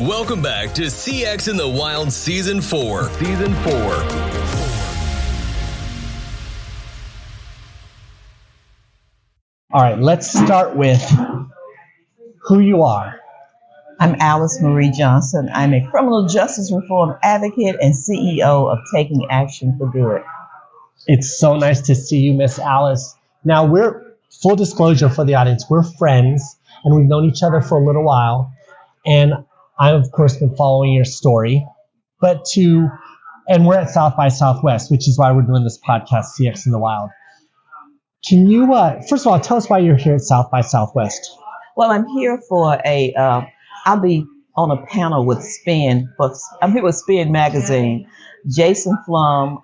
Welcome back to CX in the Wild Season 4. All right, let's start with who you are. I'm Alice Marie Johnson. I'm a criminal justice reform advocate and CEO of Taking Action for Good. It's so nice to see you, Miss Alice. Now, full disclosure for the audience, we're friends, and we've known each other for a little while. And I've, of course, been following your story. And we're at South by Southwest, which is why we're doing this podcast, CX in the Wild. Can you, first of all, tell us why you're here at South by Southwest? Well, I'm here for I'll be on a panel with Spin. I'm here with Spin Magazine. Jason Flum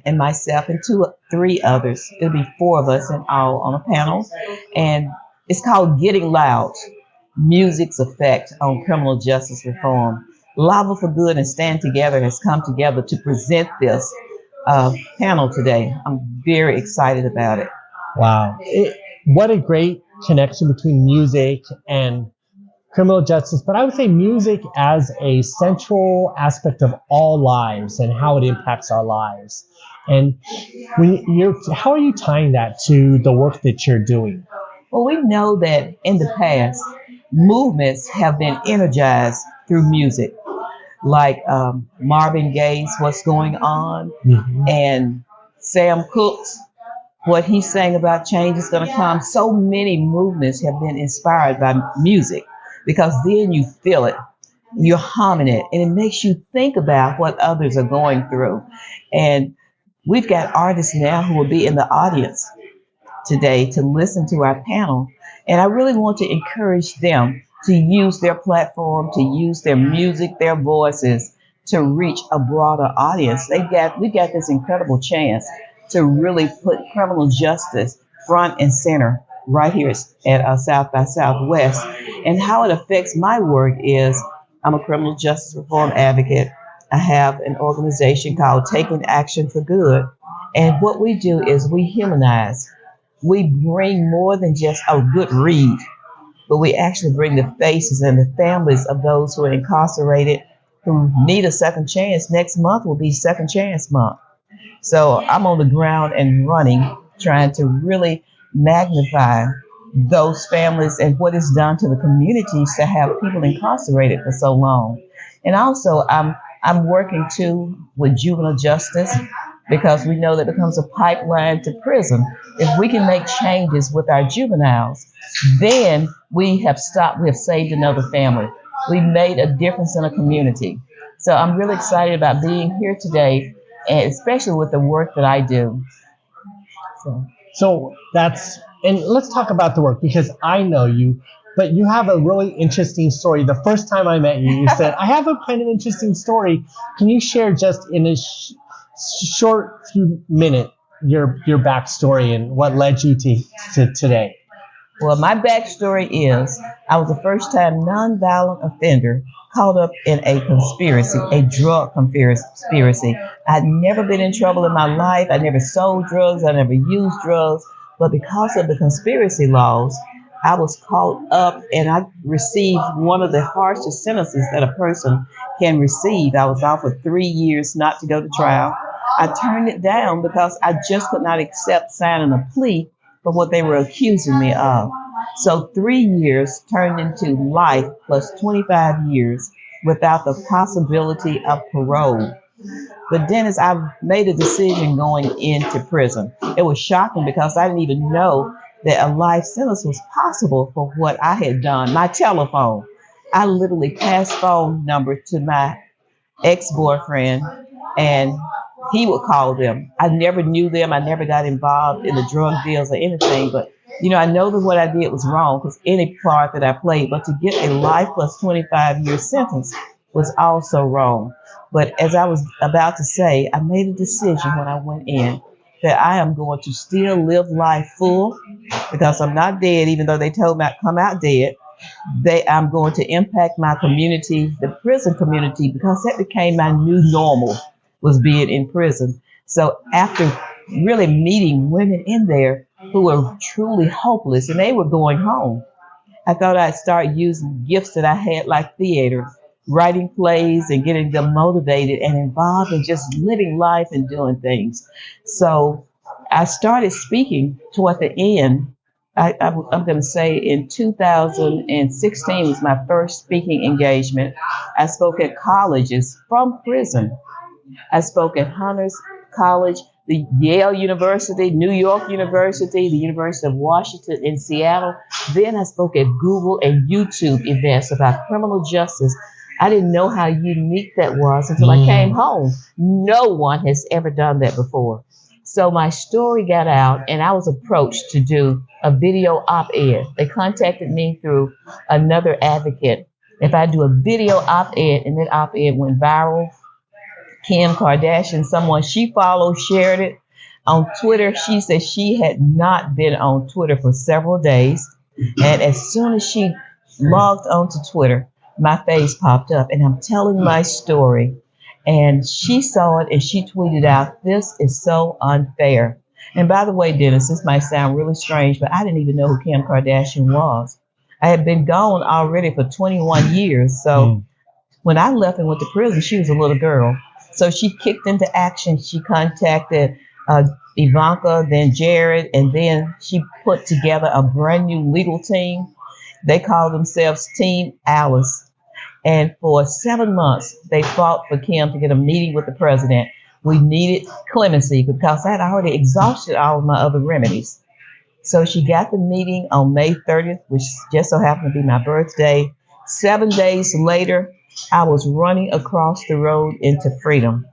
and myself and three others. It'll be four of us and all on a panel. And it's called Getting Loud, Music's Effect on Criminal Justice Reform. Lava for Good and Stand Together has come together to present this panel today. I'm very excited about it. Wow. What a great connection between music and criminal justice, but I would say music as a central aspect of all lives and how it impacts our lives. And how are you tying that to the work that you're doing? Well, we know that in the past, movements have been energized through music, like Marvin Gaye's What's Going On, and Sam Cooke's what he sang about change is going to come. So many movements have been inspired by music because then you feel it, you're humming it, and it makes you think about what others are going through. And we've got artists now who will be in the audience today to listen to our panel. And I really want to encourage them to use their platform, to use their music, their voices to reach a broader audience. We got this incredible chance to really put criminal justice front and center right here at South by Southwest. And how it affects my work is I'm a criminal justice reform advocate. I have an organization called Taking Action for Good. And what we do is we humanize. We bring more than just a good read, but we actually bring the faces and the families of those who are incarcerated, who need a second chance. Next month will be Second Chance Month. So I'm on the ground and running, trying to really magnify those families and what it's done to the communities to have people incarcerated for so long. And also I'm working too with juvenile justice, because we know that becomes a pipeline to prison. If we can make changes with our juveniles, then we have saved another family. We made a difference in a community. So I'm really excited about being here today, and especially with the work that I do. So and let's talk about the work, because I know you, but you have a really interesting story. The first time I met you, you said, I have a kind of interesting story. Can you share just in a short few minutes your backstory and what led you to today? Well, my backstory is I was a first-time nonviolent offender caught up in a conspiracy, a drug conspiracy. I'd never been in trouble in my life. I never sold drugs. I never used drugs. But because of the conspiracy laws, I was caught up and I received one of the harshest sentences that a person can receive. I was offered 3 years not to go to trial. I turned it down because I just could not accept signing a plea for what they were accusing me of. So 3 years turned into life plus 25 years without the possibility of parole. But Dennis, I made a decision going into prison. It was shocking because I didn't even know that a life sentence was possible for what I had done. My telephone, I literally passed phone number to my ex-boyfriend, and he would call them. I never knew them. I never got involved in the drug deals or anything. But, I know that what I did was wrong because any part that I played. But to get a life plus 25-year sentence was also wrong. But as I was about to say, I made a decision when I went in that I am going to still live life full, because I'm not dead, even though they told me I'd come out dead. I'm going to impact my community, the prison community, because that became my new normal, was being in prison. So after really meeting women in there who were truly hopeless and they were going home, I thought I'd start using gifts that I had, like theater, writing plays and getting them motivated and involved in just living life and doing things. So I started speaking toward the end. I'm going to say in 2016 was my first speaking engagement. I spoke at colleges from prison. I spoke at Hunter's College, the Yale University, New York University, the University of Washington in Seattle. Then I spoke at Google and YouTube events about criminal justice. I didn't know how unique that was until I came home. No one has ever done that before. So my story got out, and I was approached to do a video op-ed. They contacted me through another advocate. If I do a video op-ed, and that op-ed went viral, Kim Kardashian, someone she followed, shared it on Twitter. She said she had not been on Twitter for several days. And as soon as she logged onto Twitter, my face popped up, and I'm telling my story. And she saw it and she tweeted out, "This is so unfair." And by the way, Dennis, this might sound really strange, but I didn't even know who Kim Kardashian was. I had been gone already for 21 years. So when I left and went to prison, she was a little girl. So she kicked into action. She contacted Ivanka, then Jared, and then she put together a brand new legal team. They call themselves Team Alice. And for 7 months, they fought for Kim to get a meeting with the president. We needed clemency because I had already exhausted all of my other remedies. So she got the meeting on May 30th, which just so happened to be my birthday. 7 days later, I was running across the road into freedom.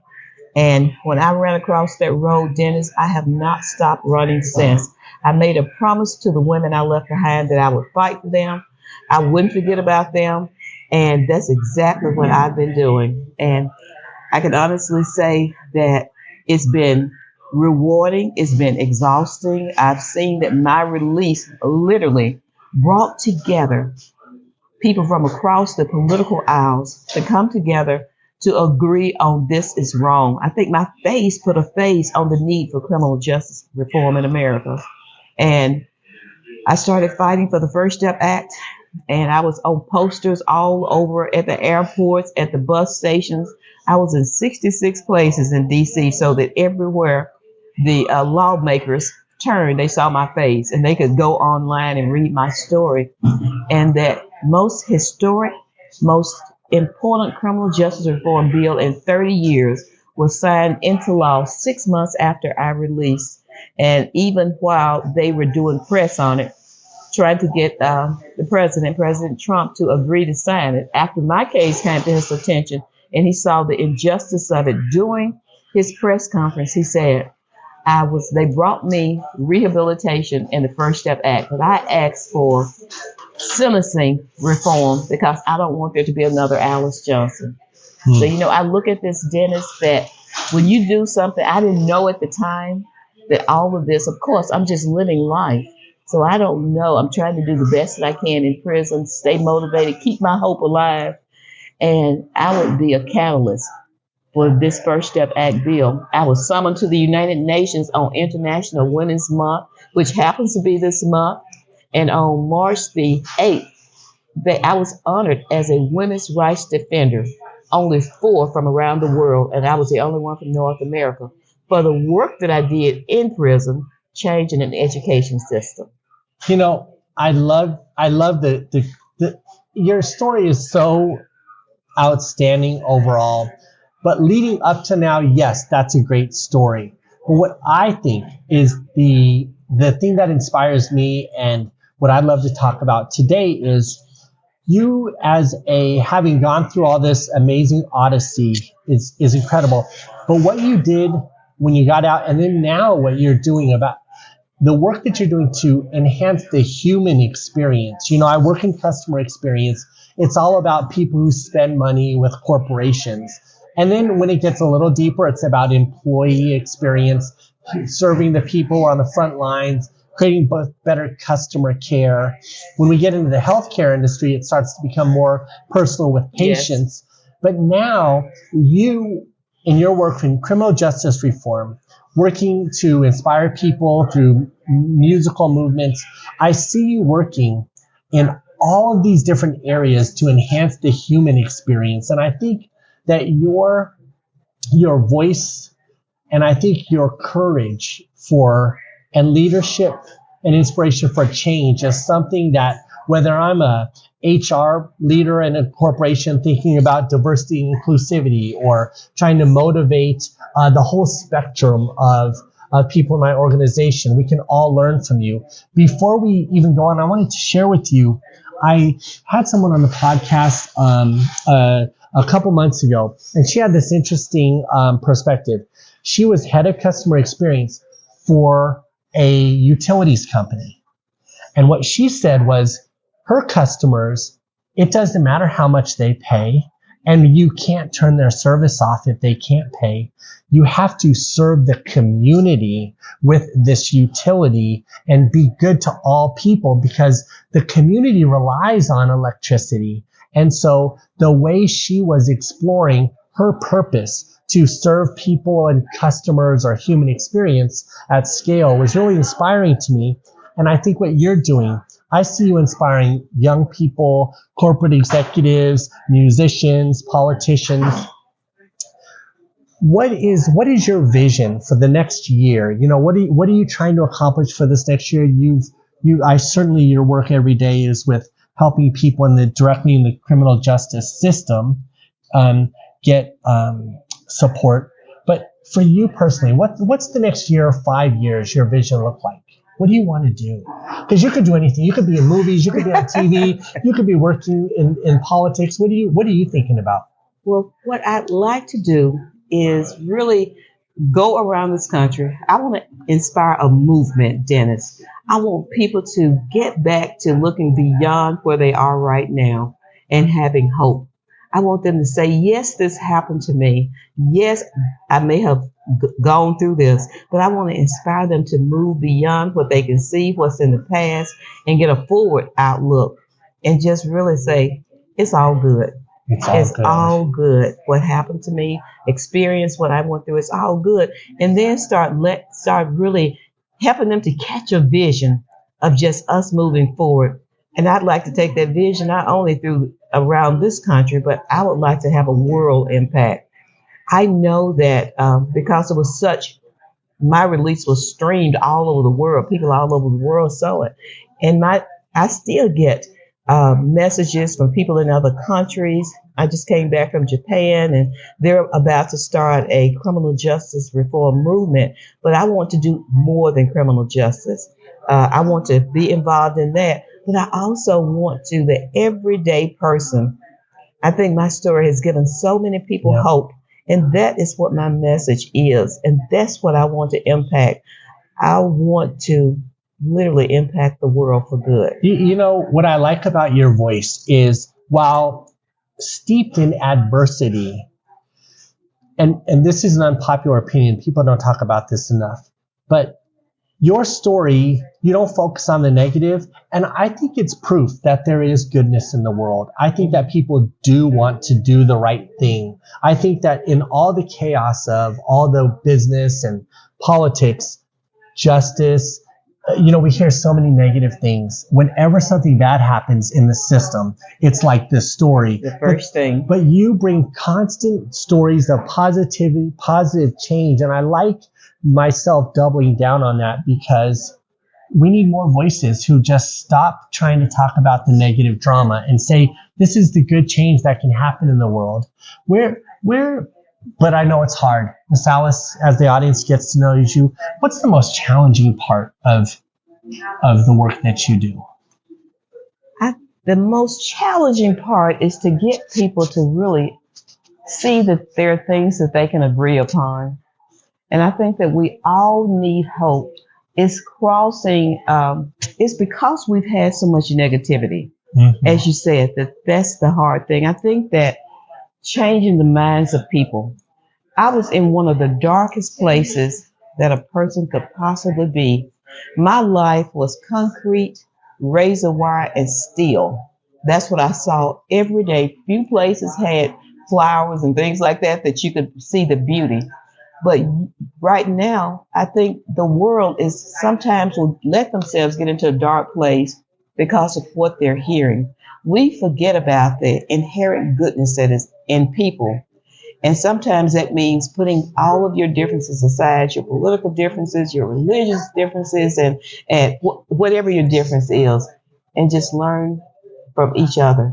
And when I ran across that road, Dennis, I have not stopped running since. I made a promise to the women I left behind that I would fight for them. I wouldn't forget about them. And that's exactly what I've been doing. And I can honestly say that it's been rewarding. It's been exhausting. I've seen that my release literally brought together people from across the political aisles to come together to agree on this is wrong. I think my face put a face on the need for criminal justice reform in America. And I started fighting for the First Step Act. And I was on posters all over at the airports, at the bus stations. I was in 66 places in D.C. so that everywhere the lawmakers turned, they saw my face and they could go online and read my story. And that most historic, most important criminal justice reform bill in 30 years was signed into law 6 months after I released. And even while they were doing press on it, trying to get the President Trump, to agree to sign it. After my case came to his attention and he saw the injustice of it during his press conference, he said, they brought me rehabilitation in the First Step Act, but I asked for sentencing reform because I don't want there to be another Alice Johnson. So, I look at this, Dennis, that when you do something, I didn't know at the time that all of this, of course, I'm just living life. So I don't know. I'm trying to do the best that I can in prison, stay motivated, keep my hope alive. And I would be a catalyst for this First Step Act bill. I was summoned to the United Nations on International Women's Month, which happens to be this month. And on March the 8th, I was honored as a women's rights defender, only 4 from around the world. And I was the only one from North America, for the work that I did in prison, changing an education system. I love your story is so outstanding overall, but leading up to now, yes, that's a great story. But what I think is the thing that inspires me and what I'd love to talk about today is you having gone through all this amazing odyssey is incredible. But what you did when you got out, and then now what you're doing about the work that you're doing to enhance the human experience. I work in customer experience. It's all about people who spend money with corporations. And then when it gets a little deeper, it's about employee experience, serving the people on the front lines, creating both better customer care. When we get into the healthcare industry, it starts to become more personal with patients. Yes. But now you, in your work in criminal justice reform, working to inspire people through musical movements, I see you working in all of these different areas to enhance the human experience. And I think that your voice and I think your courage and leadership and inspiration for change is something that, whether I'm a HR leader in a corporation thinking about diversity and inclusivity, or trying to motivate the whole spectrum of people in my organization, we can all learn from you. Before we even go on, I wanted to share with you, I had someone on the podcast a couple months ago, and she had this interesting perspective. She was head of customer experience for a utilities company. And what she said was, her customers, it doesn't matter how much they pay, and you can't turn their service off if they can't pay. You have to serve the community with this utility and be good to all people, because the community relies on electricity. And so the way she was exploring her purpose to serve people and customers or human experience at scale was really inspiring to me. And I think what you're doing, I see you inspiring young people, corporate executives, musicians, politicians. What is your vision for the next year? You know, what are you trying to accomplish for this next year? Your work every day is with helping people directly in the criminal justice system get support. But for you personally, what's the next year or 5 years your vision look like? What do you want to do? Because you could do anything. You could be in movies. You could be on TV. You could be working in politics. What are you thinking about? Well, what I'd like to do is really go around this country. I want to inspire a movement, Dennis. I want people to get back to looking beyond where they are right now and having hope. I want them to say, yes, this happened to me. Yes, I may have gone through this, but I want to inspire them to move beyond what they can see, what's in the past, and get a forward outlook and just really say, it's all good. It's all good. What happened to me, experience what I went through, it's all good. And then start really helping them to catch a vision of just us moving forward. And I'd like to take that vision not only through around this country, but I would like to have a world impact. I know that because it was my release was streamed all over the world. People all over the world saw it. And I still get messages from people in other countries. I just came back from Japan, and they're about to start a criminal justice reform movement. But I want to do more than criminal justice. I want to be involved in that. But I also want the everyday person. I think my story has given so many people hope. And that is what my message is. And that's what I want to impact. I want to literally impact the world for good. You know, what I like about your voice is, while steeped in adversity, and this is an unpopular opinion, people don't talk about this enough, but your story, you don't focus on the negative. And I think it's proof that there is goodness in the world. I think that people do want to do the right thing. I think that in all the chaos of all the business and politics, justice, we hear so many negative things. Whenever something bad happens in the system, it's like this story. The first thing. But you bring constant stories of positivity, positive change. And I like myself doubling down on that, because we need more voices who just stop trying to talk about the negative drama and say, this is the good change that can happen in the world. But I know it's hard. Miss Alice, as the audience gets to know you, what's the most challenging part of the work that you do? The most challenging part is to get people to really see that there are things that they can agree upon. And I think that we all need hope. It's because we've had so much negativity. Mm-hmm. As you said, that's the hard thing. I think that changing the minds of people. I was in one of the darkest places that a person could possibly be. My life was concrete, razor wire, and steel. That's what I saw every day. Few places had flowers and things like that you could see the beauty. But right now, I think the world is sometimes will let themselves get into a dark place because of what they're hearing. We forget about the inherent goodness that is in people. And sometimes that means putting all of your differences aside, your political differences, your religious differences, and whatever your difference is, and just learn from each other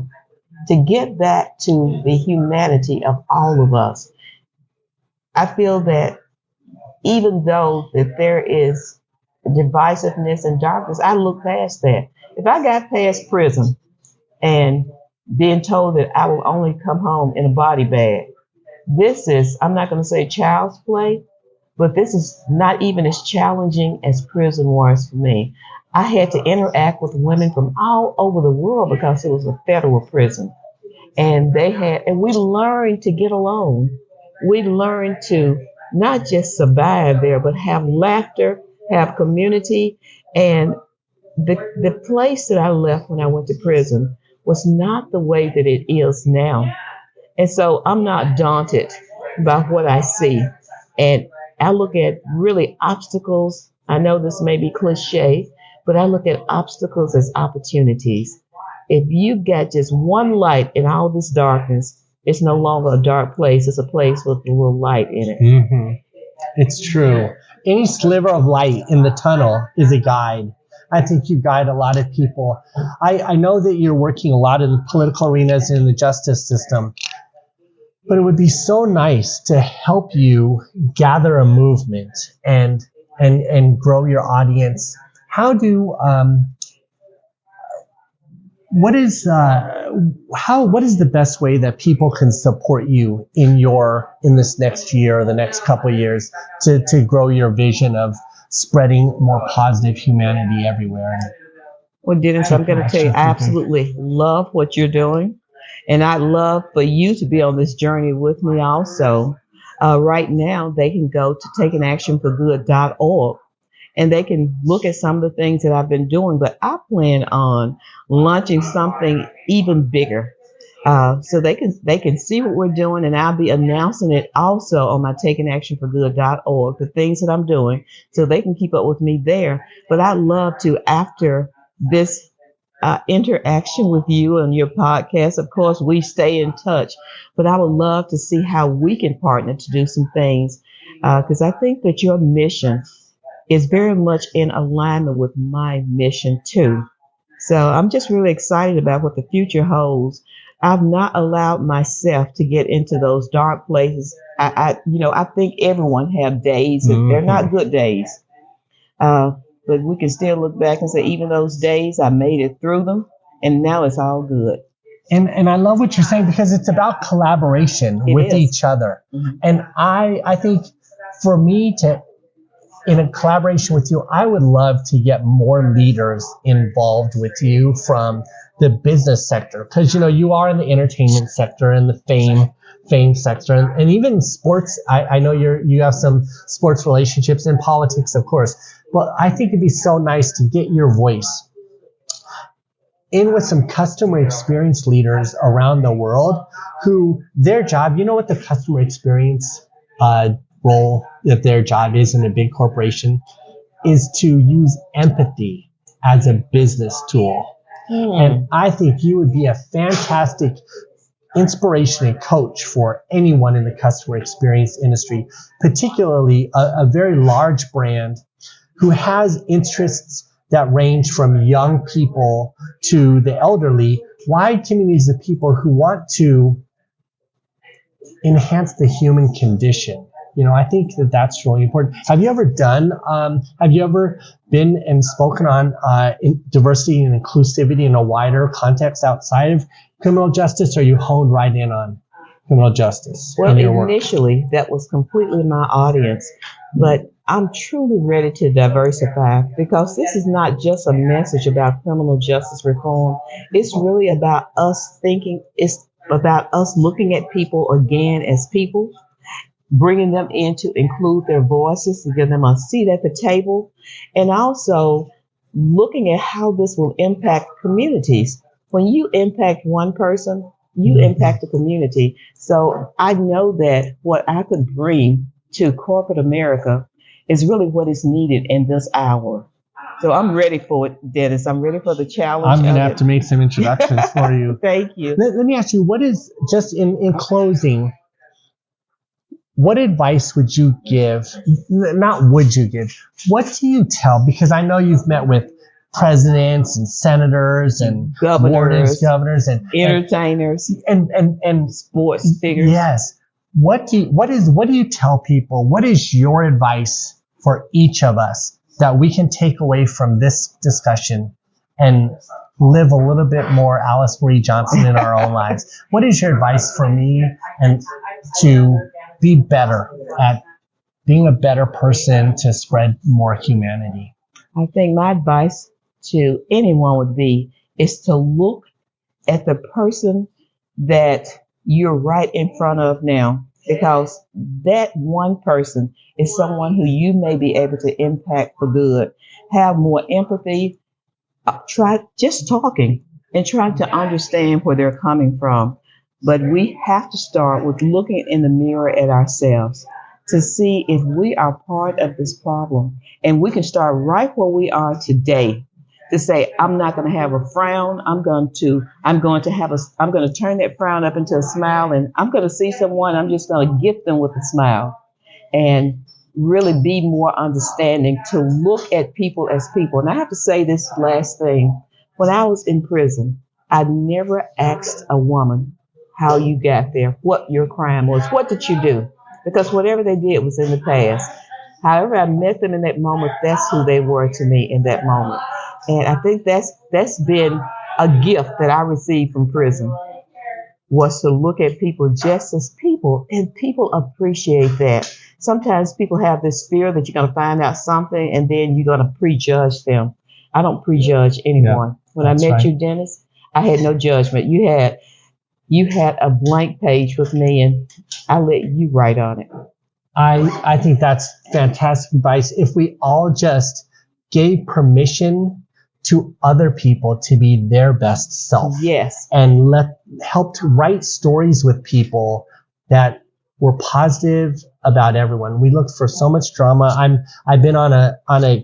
to get back to the humanity of all of us. I feel that even though that there is divisiveness and darkness, I look past that. If I got past prison and being told that I will only come home in a body bag, this is, I'm not going to say child's play, but this is not even as challenging as prison was for me. I had to interact with women from all over the world because it was a federal prison. And we learned to get along. We learned to not just survive there, but have laughter, have community. And the place that I left when I went to prison was not the way that it is now. And so I'm not daunted by what I see. And I look at really obstacles. I know this may be cliche, but I look at obstacles as opportunities. If you got just one light in all this darkness, it's no longer a dark place. It's a place with a little light in it. Mm-hmm. It's true. Any sliver of light in the tunnel is a guide. I think you guide a lot of people. I know that you're working a lot in the political arenas and in the justice system, but it would be so nice to help you gather a movement and grow your audience. What is the best way that people can support you in this next year or the next couple of years to grow your vision of spreading more positive humanity everywhere? Well, Dennis, I'm going to tell you, I absolutely love what you're doing. And I'd love for you to be on this journey with me also. Right now, they can go to takenactionforgood.org and they can look at some of the things that I've been doing. But I plan on launching something even bigger. So they can see what we're doing, and I'll be announcing it also on my takenactionforgood.org, the things that I'm doing, so they can keep up with me there. But I'd love to, after this interaction with you and your podcast, of course, we stay in touch, but I would love to see how we can partner to do some things, because I think that your mission is very much in alignment with my mission too. So I'm just really excited about what the future holds. I've not allowed myself to get into those dark places. I think everyone have days, and they're not good days. But we can still look back and say, even those days, I made it through them, and now it's all good. And I love what you're saying, because it's about collaboration with each other. Mm-hmm. And I think for me in a collaboration with you, I would love to get more leaders involved with you from the business sector, because you are in the entertainment sector and the fame sector, and even sports. I know you have some sports relationships, and politics, of course. But I think it'd be so nice to get your voice in with some customer experience leaders around the world who their job, what the customer experience role that their job is in a big corporation is to use empathy as a business tool. And I think you would be a fantastic inspiration and coach for anyone in the customer experience industry, particularly a very large brand who has interests that range from young people to the elderly, wide communities of people who want to enhance the human condition. I think that's really important. Have you ever been and spoken on diversity and inclusivity in a wider context outside of criminal justice, or are you honed right in on criminal justice? Well, initially, that was completely my audience, but I'm truly ready to diversify, because this is not just a message about criminal justice reform. It's really about us thinking, it's about us looking at people again as people, bringing them in to include their voices, to give them a seat at the table, and also looking at how this will impact communities. When you impact one person, you impact the community. So I know that what I could bring to corporate America is really what is needed in this hour. So I'm ready for it, Dennis. I'm ready for the challenge. I'm going to have to make some introductions for you. Thank you. Let me ask you, what is, just in closing, what advice would you give? Not would you give. What do you tell? Because I know you've met with presidents and senators and governors and entertainers and sports figures. Yes. What do you tell people? What is your advice for each of us that we can take away from this discussion and live a little bit more Alice Marie Johnson in our own lives? What is your advice for me and to be better at being a better person to spread more humanity? I think my advice to anyone would be is to look at the person that you're right in front of now, because that one person is someone who you may be able to impact for good. Have more empathy. Try just talking and trying to understand where they're coming from. But we have to start with looking in the mirror at ourselves to see if we are part of this problem. And we can start right where we are today to say, I'm not going to have a frown. I'm going to turn that frown up into a smile, and I'm going to see someone. I'm just going to gift them with a smile and really be more understanding, to look at people as people. And I have to say this last thing. When I was in prison, I never asked a woman how you got there, what your crime was, what did you do? Because whatever they did was in the past. However, I met them in that moment. That's who they were to me in that moment. And I think that's been a gift that I received from prison, was to look at people just as people, and people appreciate that. Sometimes people have this fear that you're going to find out something and then you're going to prejudge them. I don't prejudge anyone. Yeah, when I met you, Dennis, I had no judgment. You had a blank page with me, and I let you write on it. I think that's fantastic advice. If we all just gave permission to other people to be their best self. Yes. And helped write stories with people that were positive about everyone. We looked for so much drama. I've been on a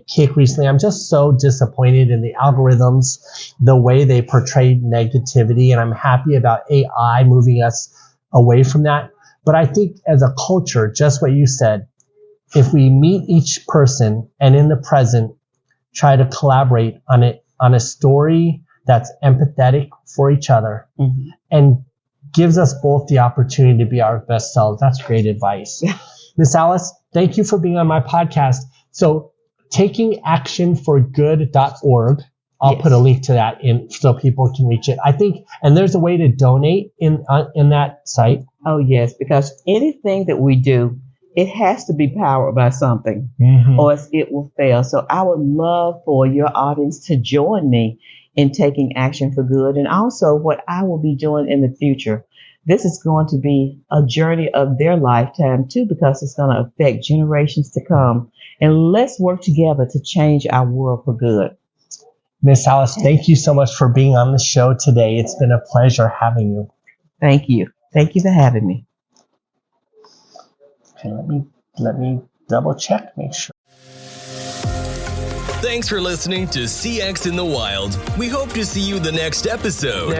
kick recently. I'm just so disappointed in the algorithms, the way they portrayed negativity, and I'm happy about AI moving us away from that. But I think as a culture, just what you said, if we meet each person and in the present try to collaborate on a story that's empathetic for each other, mm-hmm. and gives us both the opportunity to be our best selves. That's great advice. Miss Alice, thank you for being on my podcast. So takingactionforgood.org. I'll put a link to that in so people can reach it. I think, and there's a way to donate in that site. Oh yes, because anything that we do, it has to be powered by something, mm-hmm. or else it will fail. So I would love for your audience to join me in taking action for good, and also what I will be doing in the future. This is going to be a journey of their lifetime too, because it's going to affect generations to come. And let's work together to change our world for good. Miss Alice, thank you so much for being on the show today. It's been a pleasure having you. Thank you. Thank you for having me. Okay, let me double check, make sure. Thanks for listening to CX in the Wild. We hope to see you the next episode.